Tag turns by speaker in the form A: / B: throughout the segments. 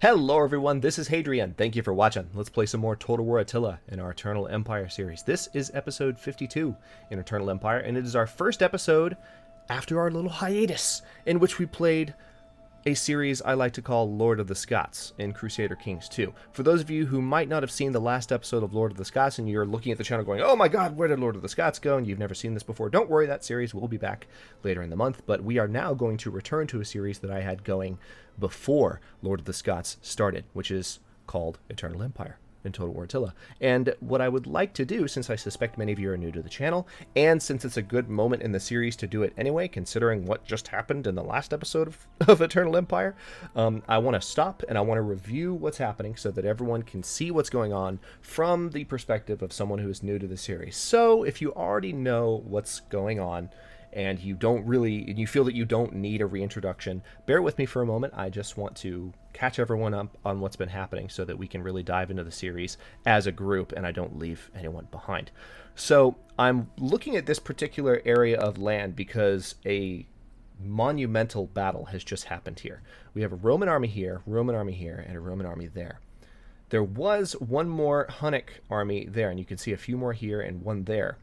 A: Hello everyone, this is Hadrian. Thank you for watching. Let's play some more Total War Attila in our Eternal Empire series. This is episode 52 in Eternal Empire, and it is our first episode after our little hiatus, in which we played a series I like to call Lord of the Scots in Crusader Kings 2. For those of you who might not have seen the last episode of Lord of the Scots and you're looking at the channel going, oh my god, where did Lord of the Scots go? And you've never seen this before, don't worry, that series will be back later in the month. But we are now going to return to a series that I had going before Lord of the Scots started, which is called Eternal Empire in Total War Attila. And what I would like to do, since I suspect many of you are new to the channel, and since it's a good moment in the series to do it anyway, considering what just happened in the last episode of Eternal Empire, I want to stop and I want to review what's happening so that everyone can see what's going on from the perspective of someone who is new to the series. So if you already know what's going on, and you feel that you don't need a reintroduction, bear with me for a moment. I just want to catch everyone up on what's been happening so that we can really dive into the series as a group and I don't leave anyone behind. So I'm looking at this particular area of land because a monumental battle has just happened here. We have a Roman army here, and a Roman army there. There was one more Hunnic army there, and you can see a few more here and one there.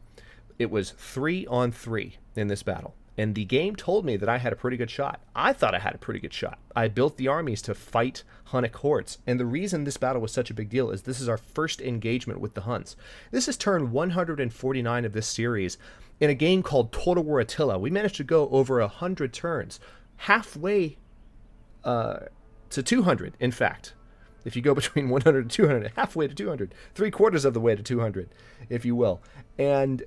A: It was 3-on-3 in this battle, and the game told me that I had a pretty good shot. I thought I had a pretty good shot. I built the armies to fight Hunnic hordes, and the reason this battle was such a big deal is this is our first engagement with the Huns. This is turn 149 of this series in a game called Total War Attila. We managed to go over 100 turns, halfway to 200, in fact. If you go between 100 and 200, halfway to 200, 3/4 of the way to 200, if you will. And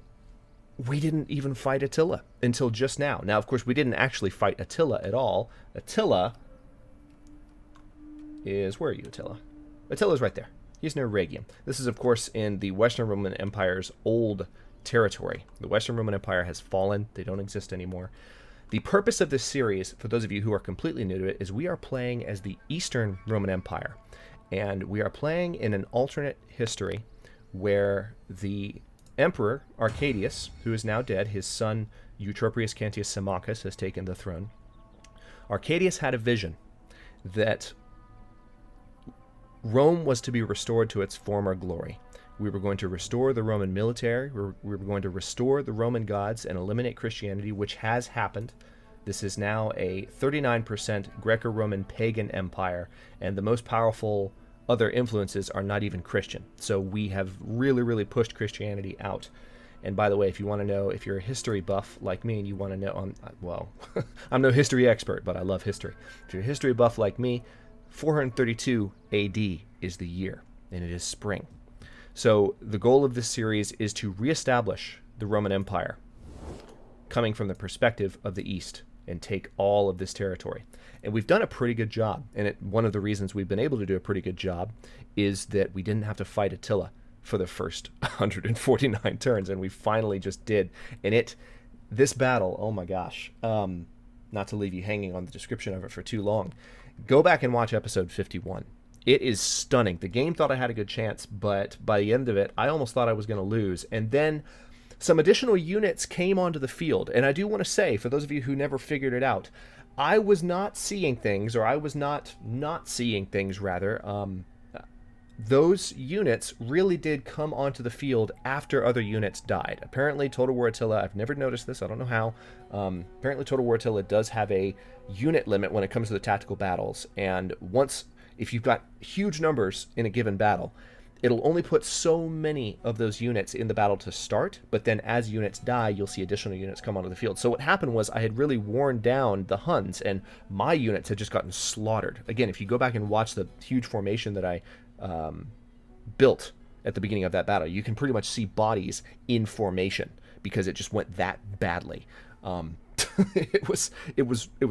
A: we didn't even fight Attila until just now. Now, of course, we didn't actually fight Attila at all. Attila is... Where are you, Attila? Attila's right there. He's near Rhegium. This is, of course, in the Western Roman Empire's old territory. The Western Roman Empire has fallen. They don't exist anymore. The purpose of this series, for those of you who are completely new to it, is we are playing as the Eastern Roman Empire. And we are playing in an alternate history where the Emperor Arcadius, who is now dead, his son Eutropius Cantius Symmachus has taken the throne. Arcadius had a vision that Rome was to be restored to its former glory. We were going to restore the Roman military, we were going to restore the Roman gods and eliminate Christianity, which has happened. This is now a 39% Greco-Roman pagan empire, and the most powerful other influences are not even Christian. So we have really pushed Christianity out. And by the way, if you want to know, if you're a history buff like me and you want to know, well, I'm no history expert, but I love history. If you're a history buff like me, 432 AD is the year, and it is spring. So the goal of this series is to reestablish the Roman Empire, coming from the perspective of the East, and take all of this territory. And we've done a pretty good job. And one of the reasons we've been able to do a pretty good job is that we didn't have to fight Attila for the first 149 turns, and we finally just did. And this battle, oh my gosh, not to leave you hanging on the description of it for too long, go back and watch episode 51. It is stunning. The game thought I had a good chance, but by the end of it, I almost thought I was going to lose. And then some additional units came onto the field, and I do want to say, for those of you who never figured it out, I was not seeing things, or I was not seeing things, rather. Those units really did come onto the field after other units died. Apparently, Total War Attila, I've never noticed this, I don't know how, apparently Total War Attila does have a unit limit when it comes to the tactical battles, and if you've got huge numbers in a given battle, it'll only put so many of those units in the battle to start, but then as units die, you'll see additional units come onto the field. So what happened was I had really worn down the Huns, and my units had just gotten slaughtered. Again, if you go back and watch the huge formation that I built at the beginning of that battle, you can pretty much see bodies in formation because it just went that badly. It was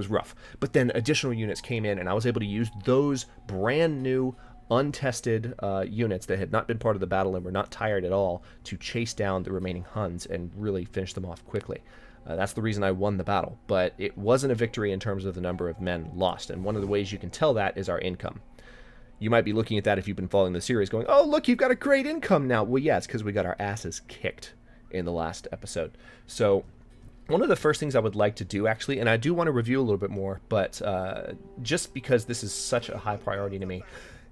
A: rough. But then additional units came in, and I was able to use those brand new untested units that had not been part of the battle and were not tired at all to chase down the remaining Huns and really finish them off quickly. That's the reason I won the battle, but it wasn't a victory in terms of the number of men lost, and one of the ways you can tell that is our income. You might be looking at that if you've been following the series going, oh, look, you've got a great income now. Well, yeah, it's because we got our asses kicked in the last episode. So One of the first things I would like to do, actually, and I do want to review a little bit more, but just because this is such a high priority to me,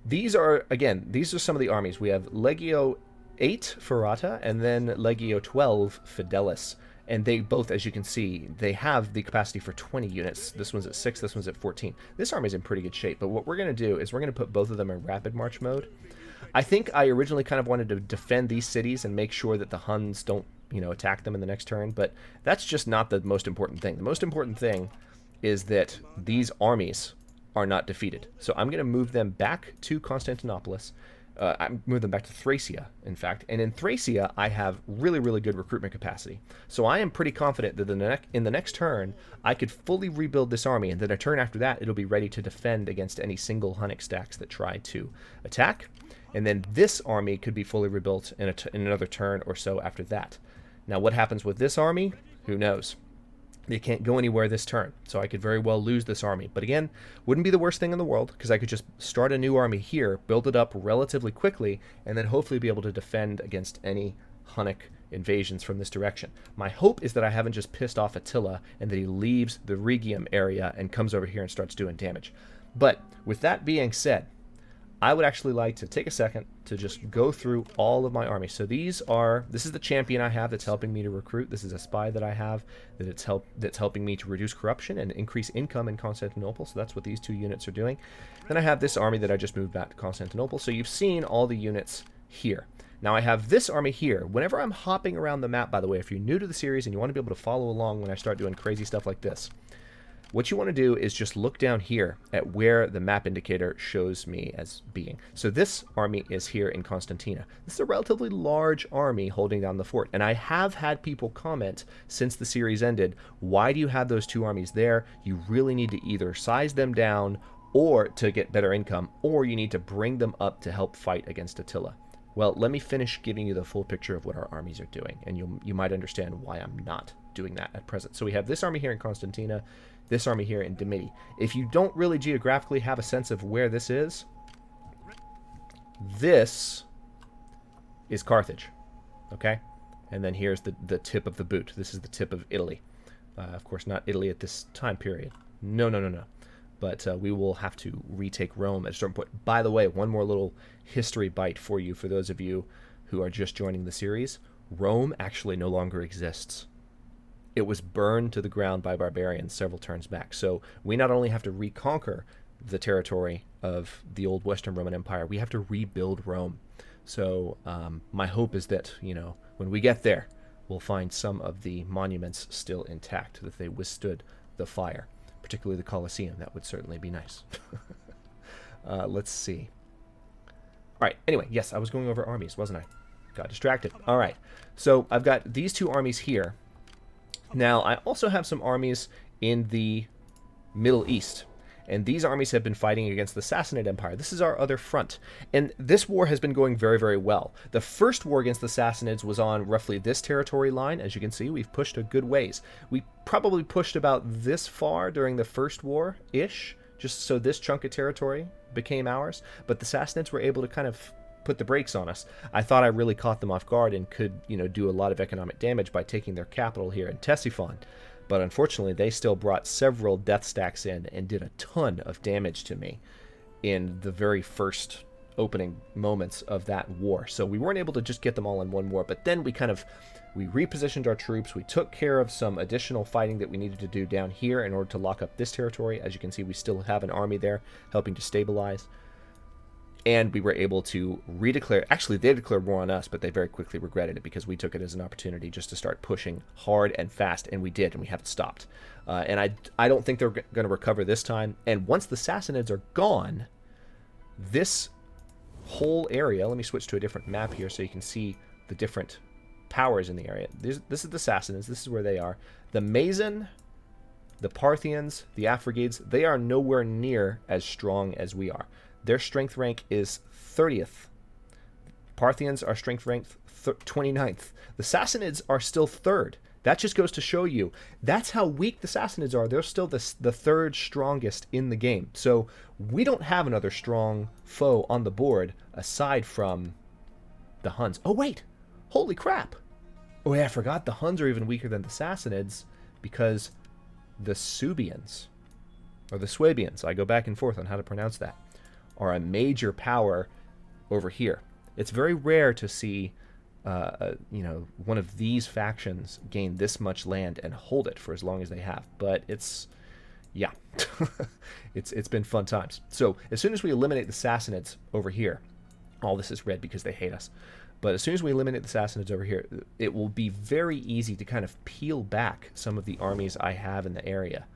A: these are some of the armies. We have Legio 8 Ferrata and then Legio 12 Fidelis. And they both, as you can see, they have the capacity for 20 units. This one's at 6, this one's at 14. This army's in pretty good shape, but what we're going to do is we're going to put both of them in rapid march mode. I think I originally kind of wanted to defend these cities and make sure that the Huns don't, attack them in the next turn, but that's just not the most important thing. The most important thing is that these armies are not defeated. So I'm going to move them back to Constantinopolis. I moved them back to Thracia, in fact. And in Thracia, I have really, really good recruitment capacity. So I am pretty confident that in the next turn, I could fully rebuild this army, and then a turn after that, it'll be ready to defend against any single Hunnic stacks that try to attack. And then this army could be fully rebuilt in another turn or so after that. Now, what happens with this army? Who knows? They can't go anywhere this turn, so I could very well lose this army. But again, wouldn't be the worst thing in the world, because I could just start a new army here, build it up relatively quickly, and then hopefully be able to defend against any Hunnic invasions from this direction. My hope is that I haven't just pissed off Attila, and that he leaves the Rhegium area and comes over here and starts doing damage. But with that being said, I would actually like to take a second to just go through all of my armies. So this is the champion I have that's helping me to recruit. This is a spy that I have that's helping me to reduce corruption and increase income in Constantinople. So that's what these 2 units are doing. Then I have this army that I just moved back to Constantinople. So you've seen all the units here. Now I have this army here. Whenever I'm hopping around the map, by the way, if you're new to the series and you want to be able to follow along when I start doing crazy stuff like this, what you want to do is just look down here at where the map indicator shows me as being. So this army is here in Constantina. This is a relatively large army holding down the fort. And I have had people comment since the series ended, why do you have those 2 armies there? You really need to either size them down or to get better income, or you need to bring them up to help fight against Attila. Well, let me finish giving you the full picture of what our armies are doing, and you might understand why I'm not doing that at present. So we have this army here in Constantina, this army here in Dimity. If you don't really geographically have a sense of where this is Carthage, okay? And then here's the tip of the boot. This is the tip of Italy. Of course, not Italy at this time period. No. But we will have to retake Rome at a certain point. By the way, one more little history bite for you, for those of you who are just joining the series. Rome actually no longer exists. It was burned to the ground by barbarians several turns back. So we not only have to reconquer the territory of the old Western Roman Empire, we have to rebuild Rome. So my hope is that, when we get there, we'll find some of the monuments still intact, that they withstood the fire, particularly the Colosseum. That would certainly be nice. Let's see. All right, anyway, yes, I was going over armies, wasn't I? Got distracted. All right, so I've got these 2 armies here. Now, I also have some armies in the Middle East, and these armies have been fighting against the Sassanid Empire. This is our other front, and this war has been going very, very well. The first war against the Sassanids was on roughly this territory line. As you can see, we've pushed a good ways. We probably pushed about this far during the first war-ish, just so this chunk of territory became ours, but the Sassanids were able to kind of put the brakes on us. I thought I really caught them off guard and could, do a lot of economic damage by taking their capital here in Ctesiphon. But unfortunately, they still brought several death stacks in and did a ton of damage to me in the very first opening moments of that war. So we weren't able to just get them all in one war, but then we repositioned our troops. We took care of some additional fighting that we needed to do down here in order to lock up this territory. As you can see, we still have an army there helping to stabilize. And we were able to redeclare. Actually, they declared war on us, but they very quickly regretted it because we took it as an opportunity just to start pushing hard and fast, and we did, and we haven't stopped. And I don't think they're going to recover this time. And once the Sassanids are gone, this whole area, let me switch to a different map here so you can see the different powers in the area. This is the Sassanids. This is where they are. The Mason, the Parthians, the Afrigids, they are nowhere near as strong as we are. Their strength rank is 30th. Parthians are strength ranked 29th. The Sassanids are still 3rd. That just goes to show you, that's how weak the Sassanids are. They're still the 3rd strongest in the game. So we don't have another strong foe on the board aside from the Huns. Oh, wait. Holy crap. Oh, yeah, I forgot the Huns are even weaker than the Sassanids because the Suebians, or the Swabians, I go back and forth on how to pronounce that, are a major power over here. It's very rare to see, one of these factions gain this much land and hold it for as long as they have. But it's, yeah, it's been fun times. So as soon as we eliminate the Sassanids over here, all this is red because they hate us. But as soon as we eliminate the Sassanids over here, it will be very easy to kind of peel back some of the armies I have in the area.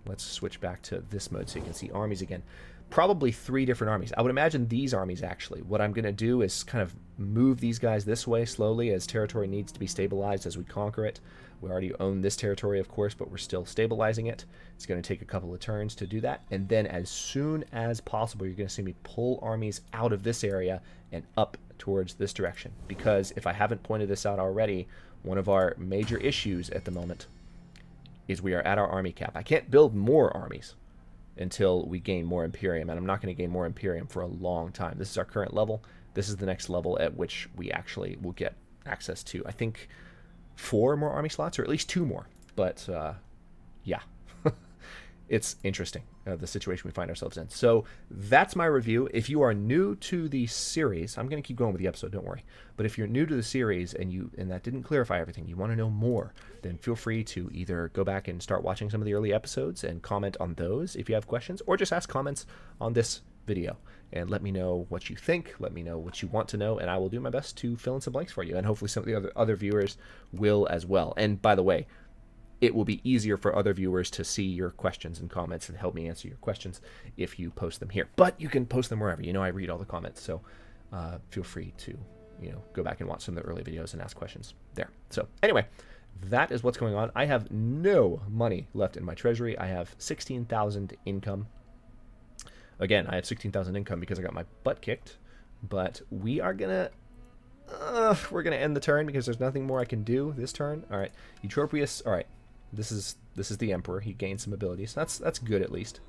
A: Let's switch back to this mode so you can see armies again. Probably 3 different armies. I would imagine these armies, actually. What I'm going to do is kind of move these guys this way slowly as territory needs to be stabilized as we conquer it. We already own this territory, of course, but we're still stabilizing it. It's going to take a couple of turns to do that. And then as soon as possible, you're going to see me pull armies out of this area and up towards this direction. Because if I haven't pointed this out already, one of our major issues at the moment is we are at our army cap. I can't build more armies until we gain more Imperium, and I'm not going to gain more Imperium for a long time. This is our current level. This is the next level at which we actually will get access to, I think, 4 more army slots, or at least 2 more. But, yeah. It's interesting, the situation we find ourselves in. So that's my review. If you are new to the series, I'm going to keep going with the episode, don't worry. But if you're new to the series and that didn't clarify everything, you want to know more, then feel free to either go back and start watching some of the early episodes and comment on those if you have questions, or just ask comments on this video and let me know what you think, let me know what you want to know, and I will do my best to fill in some blanks for you, and hopefully some of the other viewers will as well. And by the way, it will be easier for other viewers to see your questions and comments and help me answer your questions if you post them here. But you can post them wherever. You know, I read all the comments, so feel free to, go back and watch some of the early videos and ask questions there. So anyway, that is what's going on. I have no money left in my treasury. I have 16,000 income. Again, I have 16,000 income because I got my butt kicked. But we are gonna end the turn because there's nothing more I can do this turn. All right, Eutropius. All right. This is the Emperor. He gained some abilities. That's good at least.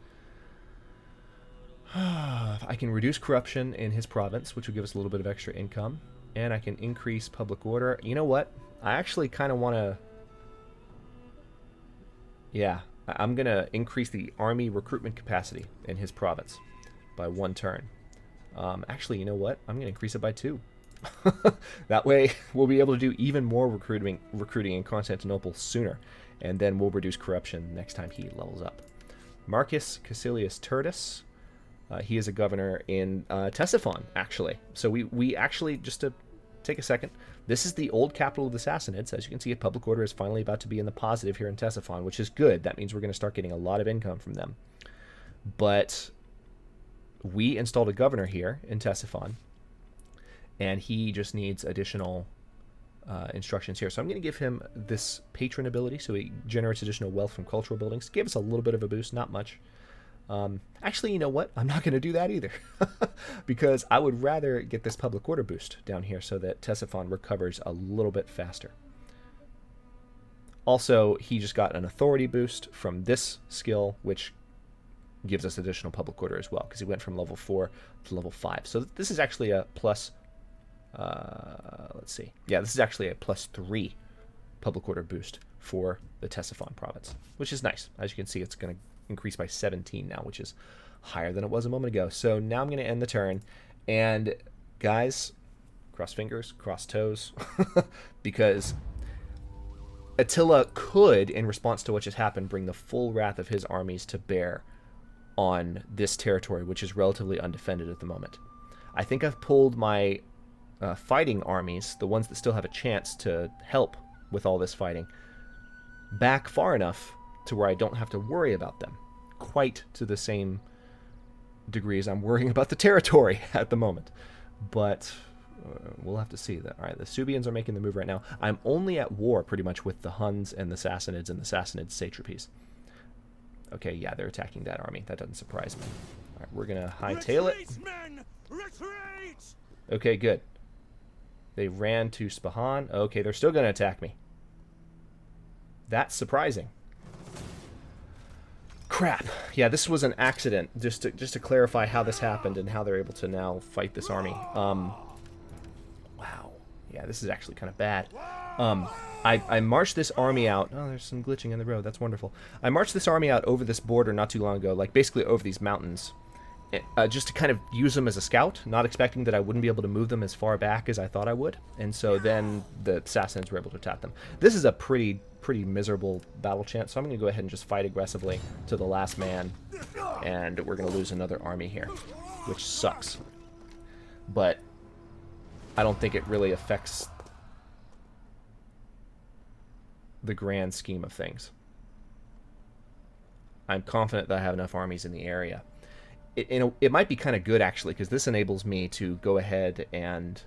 A: I can reduce corruption in his province, which will give us a little bit of extra income, and I can increase public order. You know what? I actually kind of want to. Yeah, I'm gonna increase the army recruitment capacity in his province by 1 turn. Actually, you know what? I'm gonna increase it by 2. That way, we'll be able to do even more recruiting in Constantinople sooner. And then we'll reduce corruption next time he levels up. Marcus Caecilius Tertus. He is a governor in Ctesiphon, actually. So we actually, just to take a second, this is the old capital of the Sassanids. As you can see, public order is finally about to be in the positive here in Ctesiphon, which is good. That means we're going to start getting a lot of income from them. But we installed a governor here in Ctesiphon, and he just needs additional instructions here. So I'm going to give him this patron ability, so he generates additional wealth from cultural buildings. Give us a little bit of a boost, not much. Actually, you know what? I'm not going to do that either, because I would rather get this public order boost down here so that Ctesiphon recovers a little bit faster. Also, he just got an authority boost from this skill, which gives us additional public order as well, because he went from level 4 to level 5. So this is actually a plus. Let's see. Yeah, this is actually a +3 public order boost for the Ctesiphon province, which is nice. As you can see, it's going to increase by 17 now, which is higher than it was a moment ago. So now I'm going to end the turn. And guys, cross fingers, cross toes, because Attila could, in response to what just happened, bring the full wrath of his armies to bear on this territory, which is relatively undefended at the moment. I think I've pulled my fighting armies, the ones that still have a chance to help with all this fighting, back far enough to where I don't have to worry about them quite to the same degree as I'm worrying about the territory at the moment. But we'll have to see that. All right, the Suebians are making the move right now. I'm only at war pretty much with the Huns and the Sassanids and the Sassanid satrapies. Okay, yeah, they're attacking that army. That doesn't surprise me. All right, we're going to hightail it.
B: Men! Retreat!
A: Okay, good. They ran to Spahan. Okay, they're still going to attack me. That's surprising. Crap. Yeah, this was an accident. Just to clarify how this happened and how they're able to now fight this army. Wow. Yeah, this is actually kind of bad. I marched this army out. Oh, there's some glitching in the road. That's wonderful. I marched this army out over this border not too long ago, like basically over these mountains, just to kind of use them as a scout, not expecting that I wouldn't be able to move them as far back as I thought I would. And so then the assassins were able to attack them. This is a pretty miserable battle chance, so I'm going to go ahead and just fight aggressively to the last man, and we're going to lose another army here, which sucks. But I don't think it really affects the grand scheme of things. I'm confident that I have enough armies in the area. It might be kind of good, actually, because this enables me to go ahead and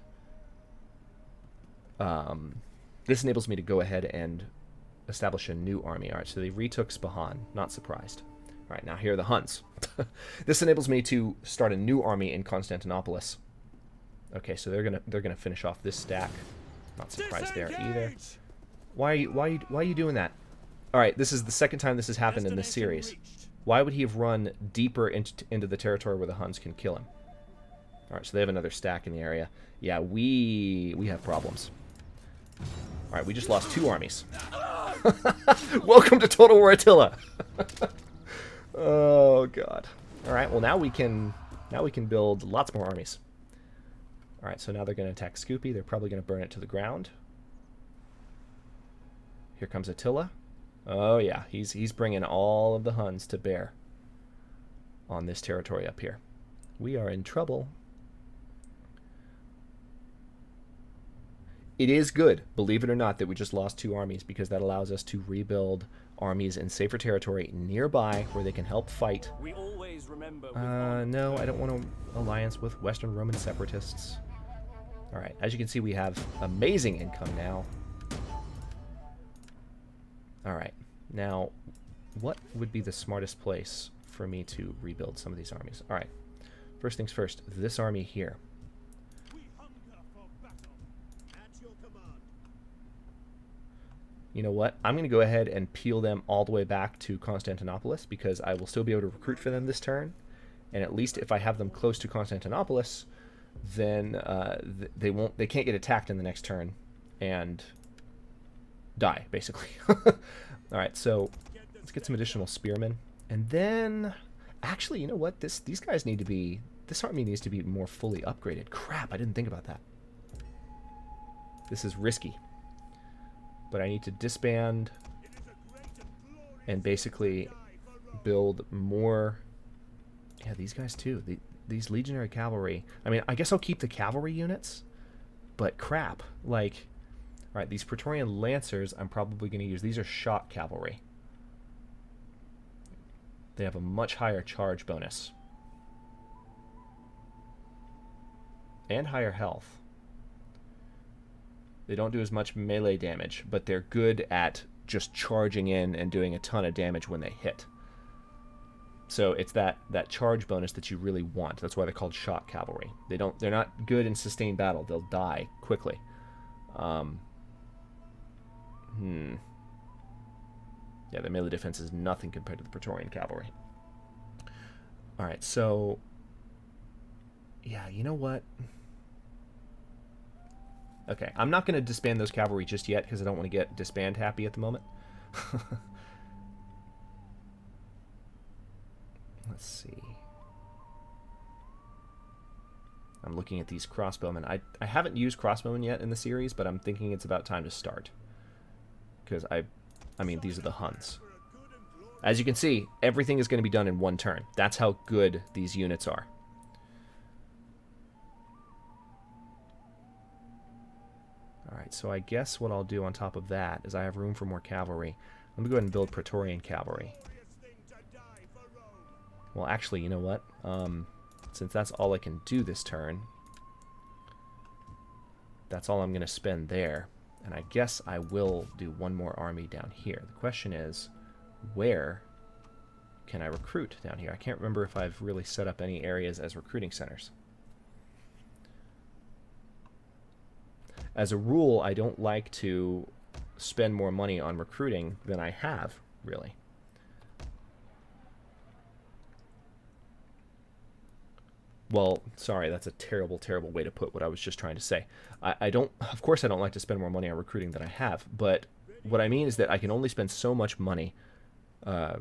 A: establish a new army. All right, so they retook Spahan. Not surprised. All right, now here are the Huns. This enables me to start a new army in Constantinopolis. Okay, so they're gonna finish off this stack. Not surprised there either. Why are you doing that? All right, this is the second time this has happened in this series. Why would he have run deeper into the territory where the Huns can kill him? All right, so they have another stack in the area. Yeah, we have problems. All right, we just lost 2 armies. Welcome to Total War Attila. Oh god. All right, well now we can build lots more armies. All right, so now they're going to attack Scoopy. They're probably going to burn it to the ground. Here comes Attila. Oh yeah, he's bringing all of the Huns to bear on this territory up here. We are in trouble. It is good, believe it or not, that we just lost 2 armies, because that allows us to rebuild armies in safer territory nearby where they can help fight.
B: We always remember
A: No, I don't want an alliance with Western Roman separatists. All right, as you can see, we have amazing income now. All right, now what would be the smartest place for me to rebuild some of these armies? All right, first things first, this army here. You know what? I'm going to go ahead and peel them all the way back to Constantinopolis, because I will still be able to recruit for them this turn. And at least if I have them close to Constantinopolis, then they can't get attacked in the next turn and die, basically. All right, so let's get some additional spearmen. And then, actually, you know what? This army needs to be more fully upgraded. Crap, I didn't think about that. This is risky. But I need to disband and basically build more. Yeah, these guys too. These legionary cavalry. I mean, I guess I'll keep the cavalry units, but crap. Like, all right, these Praetorian Lancers I'm probably going to use. These are shot cavalry. They have a much higher charge bonus. And higher health. They don't do as much melee damage, but they're good at just charging in and doing a ton of damage when they hit. So it's that charge bonus that you really want. That's why they're called shot cavalry. They're not good in sustained battle. They'll die quickly. Yeah, their melee defense is nothing compared to the Praetorian cavalry. All right, so yeah, you know what? Okay, I'm not going to disband those cavalry just yet, because I don't want to get disband happy at the moment. Let's see. I'm looking at these crossbowmen. I haven't used crossbowmen yet in the series, but I'm thinking it's about time to start. Because I mean, these are the Huns. As you can see, everything is going to be done in one turn. That's how good these units are. Alright, so I guess what I'll do on top of that is I have room for more cavalry. Let me go ahead and build Praetorian cavalry. Well, actually, you know what? Since that's all I can do this turn, that's all I'm going to spend there. And I guess I will do one more army down here. The question is, where can I recruit down here? I can't remember if I've really set up any areas as recruiting centers. As a rule, I don't like to spend more money on recruiting than I have, really. Well, sorry, that's a terrible, terrible way to put what I was just trying to say. I don't, of course, I don't like to spend more money on recruiting than I have, but what I mean is that I can only spend so much money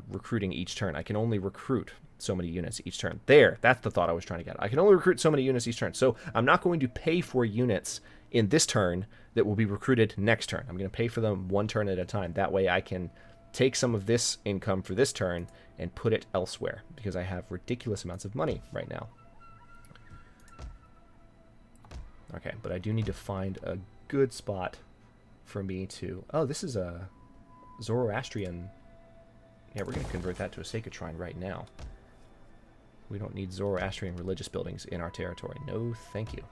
A: recruiting each turn. I can only recruit so many units each turn. There, that's the thought I was trying to get. I can only recruit so many units each turn. So I'm not going to pay for units in this turn that will be recruited next turn. I'm going to pay for them one turn at a time. That way I can take some of this income for this turn and put it elsewhere because I have ridiculous amounts of money right now. Okay, but I do need to find a good spot for me to... Oh, this is a Zoroastrian... Yeah, we're going to convert that to a sacred shrine right now. We don't need Zoroastrian religious buildings in our territory. No, thank you.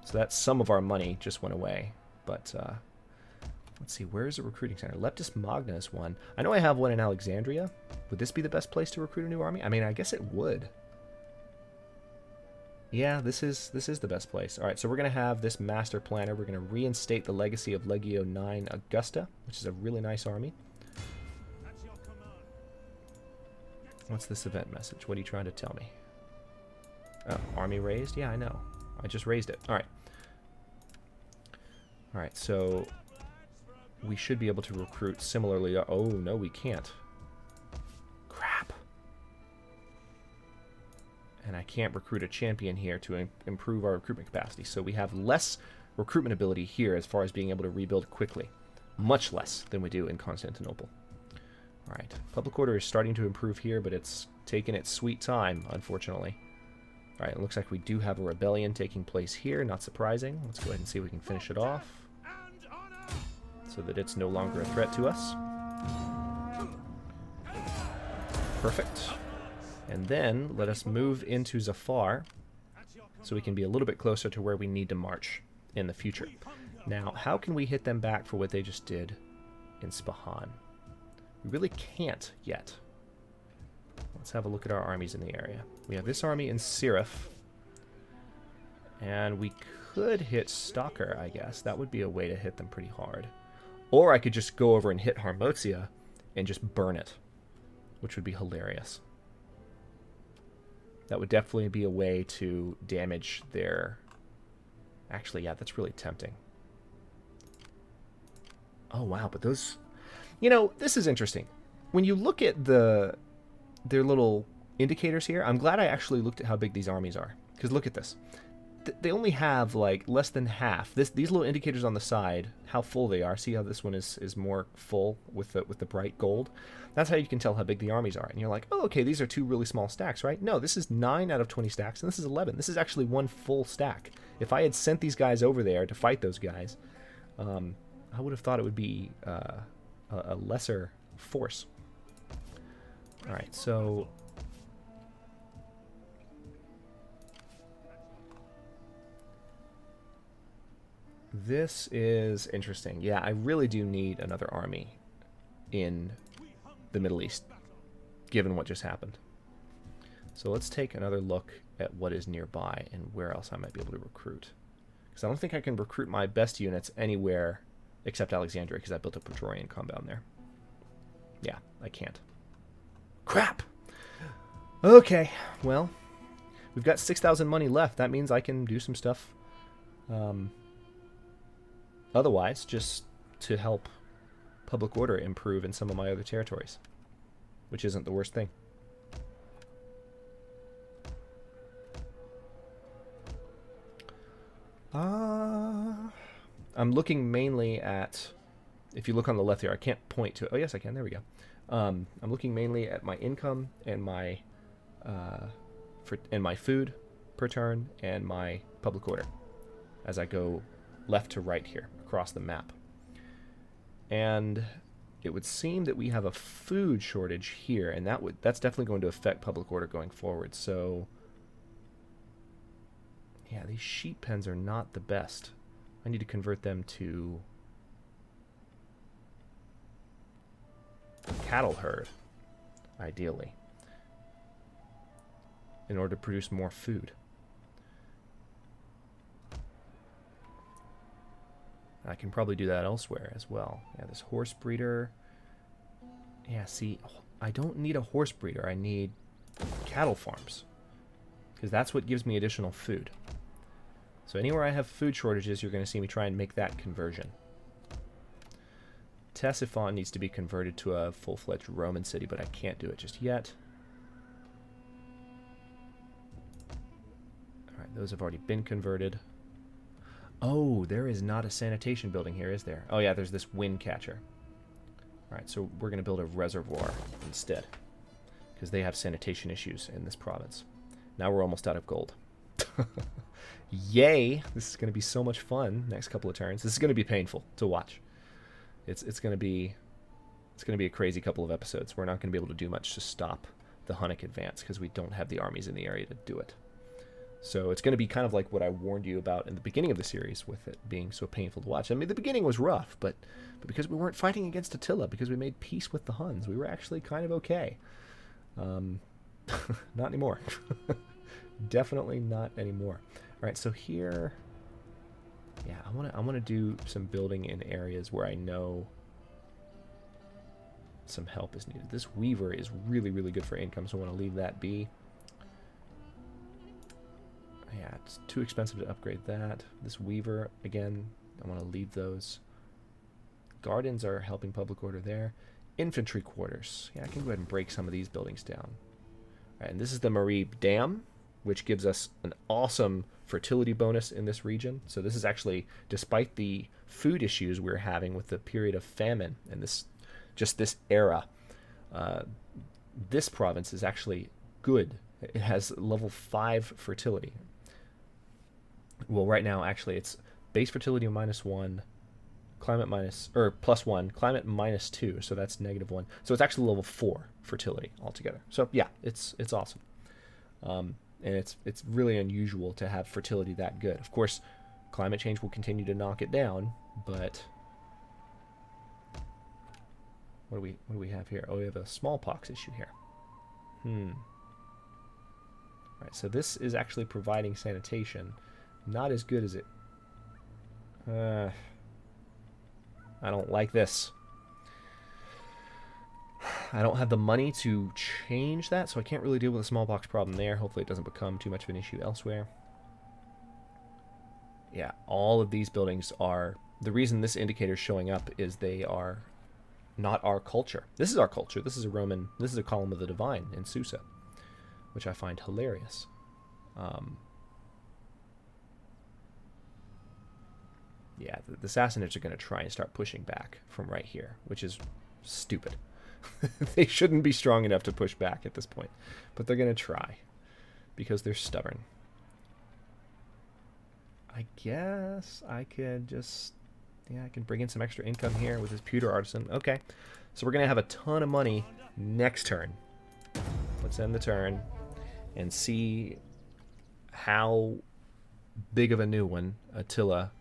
A: So that's some of our money just went away. But, let's see, where is a recruiting center? Leptis Magna is one. I know I have one in Alexandria. Would this be the best place to recruit a new army? I mean, I guess it would. Yeah, this is the best place. All right, so we're going to have this master planner. We're going to reinstate the legacy of Legio 9 Augusta, which is a really nice army. What's this event message? What are you trying to tell me? Oh, army raised? Yeah, I know. I just raised it. All right. All right, so we should be able to recruit similarly. Oh, no, we can't. Crap. And I can't recruit a champion here to improve our recruitment capacity. So we have less recruitment ability here as far as being able to rebuild quickly. Much less than we do in Constantinople. All right, public order is starting to improve here, but it's taken its sweet time, unfortunately. All right, it looks like we do have a rebellion taking place here. Not surprising. Let's go ahead and see if we can finish it off so that it's no longer a threat to us. Perfect. And then let us move into Zafar so we can be a little bit closer to where we need to march in the future. Now, how can we hit them back for what they just did in Spahan? We really can't yet. Let's have a look at our armies in the area. We have this army in Sirif. And we could hit Stalker, I guess. That would be a way to hit them pretty hard. Or I could just go over and hit Harmotia and just burn it, which would be hilarious. That would definitely be a way to damage their... Actually, yeah, that's really tempting. Oh, wow, but those... You know, this is interesting. When you look at their little indicators here, I'm glad I actually looked at how big these armies are. Because look at this. They only have, like, less than half. These little indicators on the side, how full they are. See how this one is more full with the bright gold? That's how you can tell how big the armies are. And you're like, oh, okay, these are two really small stacks, right? No, this is 9 out of 20 stacks, and this is 11. This is actually one full stack. If I had sent these guys over there to fight those guys, I would have thought it would be... a lesser force. Alright, so... This is interesting. Yeah, I really do need another army in the Middle East, given what just happened. So let's take another look at what is nearby and where else I might be able to recruit. Because I don't think I can recruit my best units anywhere except Alexandria, because I built a Praetorian compound there. Yeah, I can't. Crap! Okay, well, we've got 6,000 money left. That means I can do some stuff otherwise, just to help public order improve in some of my other territories, which isn't the worst thing. I'm looking mainly at, if you look on the left here, I can't point to, oh yes I can, there we go. I'm looking mainly at my income and my food per turn and my public order as I go left to right here across the map. And it would seem that we have a food shortage here, and that's definitely going to affect public order going forward. So yeah, these sheep pens are not the best. I need to convert them to cattle herd, ideally, in order to produce more food. I can probably do that elsewhere as well. Yeah, this horse breeder. Yeah, see, I don't need a horse breeder. I need cattle farms. because that's what gives me additional food. So anywhere I have food shortages, you're going to see me try and make that conversion. Ctesiphon needs to be converted to a full-fledged Roman city, but I can't do it just yet. Alright, those have already been converted. Oh, there is not a sanitation building here, is there? Oh yeah, there's this wind catcher. Alright, so we're going to build a reservoir instead, because they have sanitation issues in this province. Now we're almost out of gold. Yay! This is going to be so much fun next couple of turns. This is going to be painful to watch. It's going to be a crazy couple of episodes. We're not going to be able to do much to stop the Hunnic advance because we don't have the armies in the area to do it. So it's going to be kind of like what I warned you about in the beginning of the series, with it being so painful to watch. I mean, the beginning was rough, but because we weren't fighting against Attila, because we made peace with the Huns, we were actually kind of okay. Not anymore. Definitely not anymore. All right, so here, yeah, I want to do some building in areas where I know some help is needed. This weaver is really, really good for income, so I want to leave that be. Yeah, it's too expensive to upgrade that. This weaver, again, I want to leave those. Gardens are helping public order there. Infantry quarters. Yeah, I can go ahead and break some of these buildings down. All right, and this is the Marib Dam, which gives us an awesome fertility bonus in this region. So this is actually, despite the food issues we're having with the period of famine and this era, this province is actually good. It has level 5 fertility. Well, right now, actually, it's base fertility -1, climate +1, climate -2, so that's -1. So it's actually level 4 fertility altogether. So yeah, it's awesome. And it's really unusual to have fertility that good. Of course, climate change will continue to knock it down, but what do we have here? Oh, we have a smallpox issue here. All right, so this is actually providing sanitation. Not as good as it. I don't like this. I don't have the money to change that, so I can't really deal with the smallpox problem there. Hopefully it doesn't become too much of an issue elsewhere. Yeah, all of these buildings are... The reason this indicator is showing up is they are not our culture. This is our culture. This is a Roman... This is a column of the divine in Susa, which I find hilarious. Yeah, the Sassanids are going to try and start pushing back from right here, which is stupid. They shouldn't be strong enough to push back at this point, but they're going to try because they're stubborn. I guess I could just... Yeah, I can bring in some extra income here with this pewter artisan. Okay, so we're going to have a ton of money next turn. Let's end the turn and see how big of a new one Attila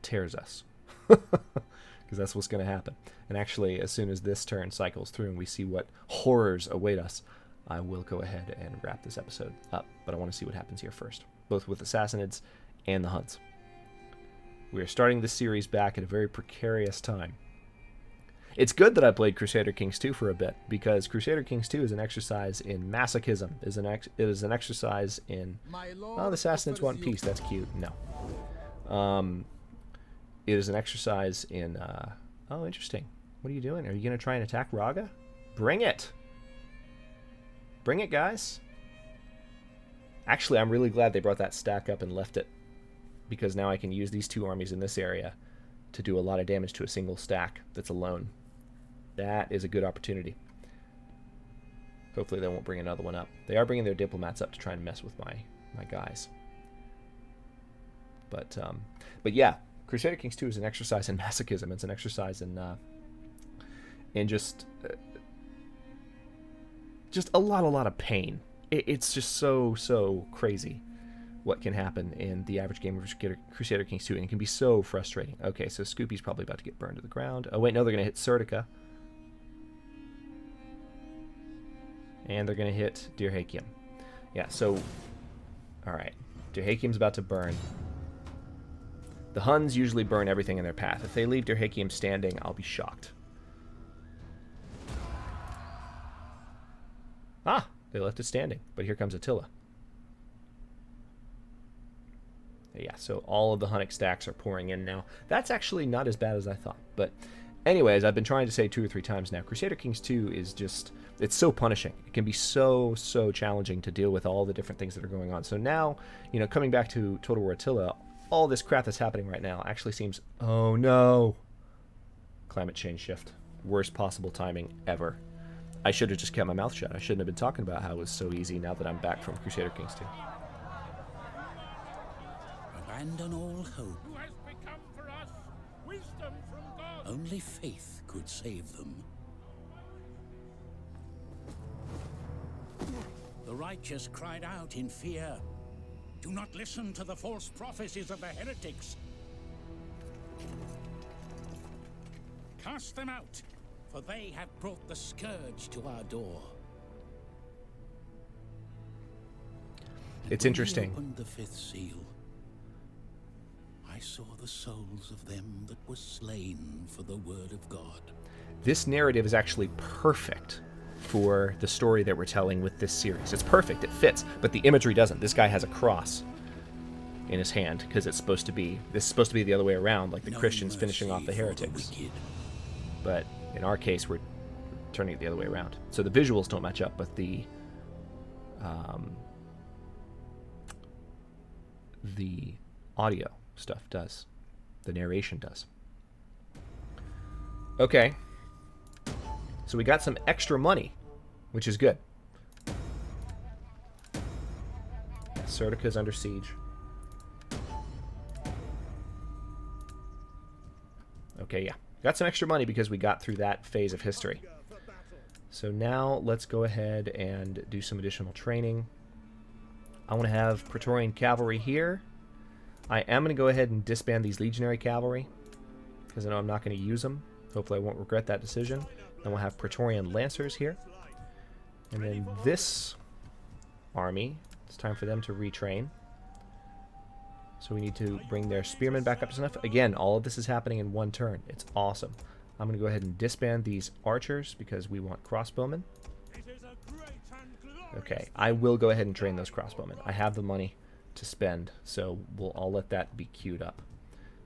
A: tears us. Because that's what's going to happen. And actually, as soon as this turn cycles through and we see what horrors await us, I will go ahead and wrap this episode up. But I want to see what happens here first, both with the Sassanids and the Huns. We are starting this series back at a very precarious time. It's good that I played Crusader Kings 2 for a bit, because Crusader Kings 2 is an exercise in masochism. It is an exercise in... Oh, the Sassanids want peace. That's cute. No. It is an exercise in... Oh, interesting. What are you doing? Are you going to try and attack Raga? Bring it! Bring it, guys! Actually, I'm really glad they brought that stack up and left it, because now I can use these two armies in this area to do a lot of damage to a single stack that's alone. That is a good opportunity. Hopefully they won't bring another one up. They are bringing their diplomats up to try and mess with my guys. But yeah, Crusader Kings 2 is an exercise in masochism. It's an exercise in just a lot of pain. It's just so crazy what can happen in the average game of Crusader Kings 2, and it can be so frustrating. Okay, so Scoopy's probably about to get burned to the ground. Oh wait, no, they're going to hit Serdica. And they're going to hit Dirhakium. Yeah, so... Alright, Dirhakium's about to burn. The Huns usually burn everything in their path. If they leave Dirhakium standing, I'll be shocked. Ah, they left it standing, but here comes Attila. Yeah, so all of the Hunnic stacks are pouring in now. That's actually not as bad as I thought. But anyways, I've been trying to say 2 or 3 times now, Crusader Kings 2 is just, it's so punishing. It can be so challenging to deal with all the different things that are going on. So now, you know, coming back to Total War Attila, all this crap that's happening right now actually seems, oh no, climate change shift. Worst possible timing ever. I should have just kept my mouth shut. I shouldn't have been talking about how it was so easy now that I'm back from Crusader Kings 2.
C: Abandon all hope.
B: Who has become for us wisdom from God?
C: Only faith could save them. The righteous cried out in fear. Do not listen to the false prophecies of the heretics. Cast them out, for they have brought the scourge to our door.
A: It's interesting.
C: When we opened the 5th seal, I saw the souls of them that were slain for the word of God.
A: This narrative is actually perfect for the story that we're telling with this series. It's perfect, it fits, but the imagery doesn't. This guy has a cross in his hand because it's supposed to be, this is supposed to be the other way around, like the Christians finishing off the heretics. But in our case, we're turning it the other way around. So the visuals don't match up, but the audio stuff does. The narration does. Okay. So we got some extra money, which is good. Serdica's under siege. Okay, yeah. Got some extra money because we got through that phase of history. So now let's go ahead and do some additional training. I want to have Praetorian Cavalry here. I am going to go ahead and disband these Legionary Cavalry because I know I'm not going to use them. Hopefully I won't regret that decision. Then we'll have Praetorian Lancers here. And then this army, it's time for them to retrain. So we need to bring their Spearmen back up to snuff. Again, all of this is happening in one turn. It's awesome. I'm going to go ahead and disband these archers because we want crossbowmen. Okay, I will go ahead and train those crossbowmen. I have the money to spend, so I'll let that be queued up.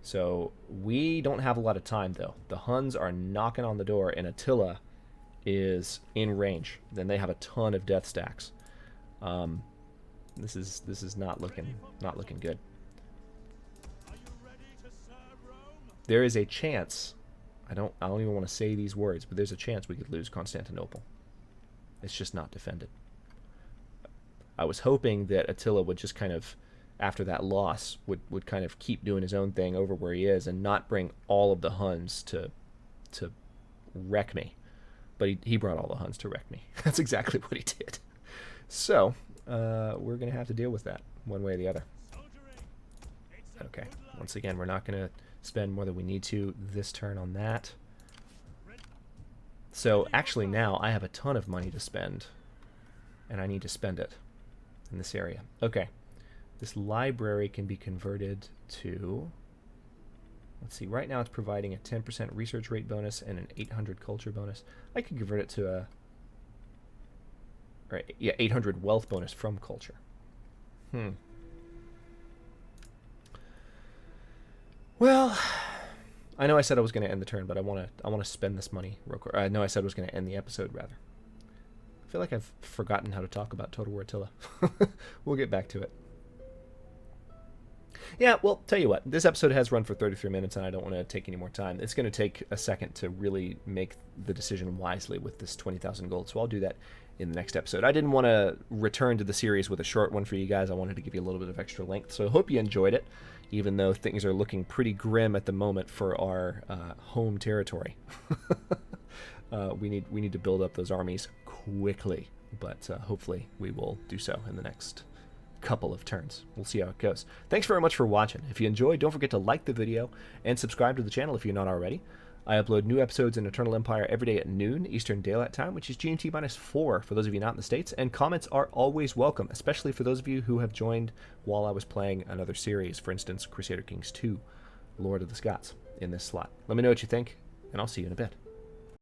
A: So we don't have a lot of time, though. The Huns are knocking on the door, and Attila is in range. Then they have a ton of death stacks. This is not looking good. There is a chance. I don't even want to say these words, but there's a chance we could lose Constantinople. It's just not defended. I was hoping that Attila would just kind of, after that loss, would kind of keep doing his own thing over where he is and not bring all of the Huns to wreck me. But he brought all the Huns to wreck me. That's exactly what he did. So, we're going to have to deal with that one way or the other. Okay, once again, we're not going to spend more than we need to this turn on that. So, actually now, I have a ton of money to spend, and I need to spend it in this area. Okay, this library can be converted to, let's see, right now it's providing a 10% research rate bonus and an 800 culture bonus. I could convert it to a, 800 wealth bonus from culture. Well, I know I said I was going to end the turn, but I want to spend this money real quick. I know I said I was going to end the episode, rather. I feel like I've forgotten how to talk about Total War Attila. We'll get back to it. Yeah, well, tell you what. This episode has run for 33 minutes, and I don't want to take any more time. It's going to take a second to really make the decision wisely with this 20,000 gold, so I'll do that in the next episode. I didn't want to return to the series with a short one for you guys. I wanted to give you a little bit of extra length, so I hope you enjoyed it, even though things are looking pretty grim at the moment for our home territory. We need to build up those armies quickly, but hopefully we will do so in the next couple of turns. We'll see how it goes. Thanks very much for watching. If you enjoyed, don't forget to like the video and subscribe to the channel if you're not already. I upload new episodes in Eternal Empire every day at noon Eastern Daylight Time, which is GMT -4 for those of you not in the States, and comments are always welcome, especially for those of you who have joined while I was playing another series, for instance, Crusader Kings 2, Lord of the Scots, in this slot. Let me know what you think, and I'll see you in a bit.